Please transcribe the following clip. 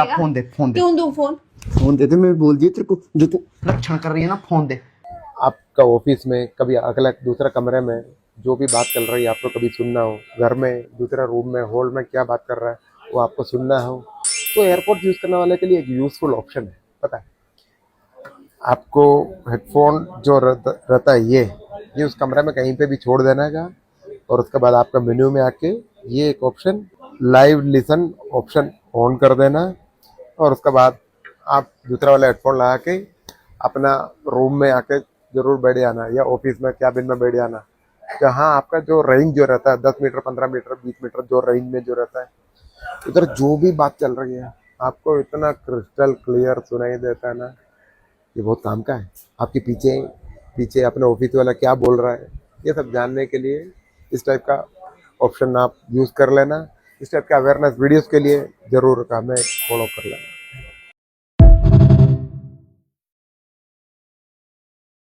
आप फोन दे, फोन दे, क्यों दूं फोन? फोन दे दे। मैं बोल दिया तेरे को, जो तू लक्षण कर रही है ना, फोन दे। आपका ऑफिस में कभी अगला दूसरा कमरे में जो भी बात चल रही है आपको कभी सुनना हो, घर में दूसरा रूम में हॉल में क्या बात कर रहा है वो आपको सुनना हो, तो एयरपोर्ट यूज करने वाले के लिए एक यूजफुल ऑप्शन है। पता है आपको हेडफोन जो रहता है ये उस कमरे में कहीं पे भी छोड़ देना है, और उसके बाद आपका मेन्यू में आके ये एक option live listen option on कर देना, और उसके बाद आप दूसरा वाला हेडफोन लगा के अपना रूम में आके जरूर बैठ जाना, या ऑफिस में कैबिन में बैठ जाना, जहाँ आपका जो रेंज जो रहता है 10 मीटर 15 मीटर 20 मीटर जो रेंज में जो रहता है, उधर जो भी बात चल रही है आपको इतना क्रिस्टल क्लियर सुनाई देता है ना, ये बहुत काम का है। आपके पीछे पीछे अपने ऑफिस वाला क्या बोल रहा है ये सब जानने के लिए इस टाइप का ऑप्शन आप यूज़ कर लेना। इस टाइप के अवेयरनेस वीडियोस के लिए जरूर हमें फॉलो कर लेना।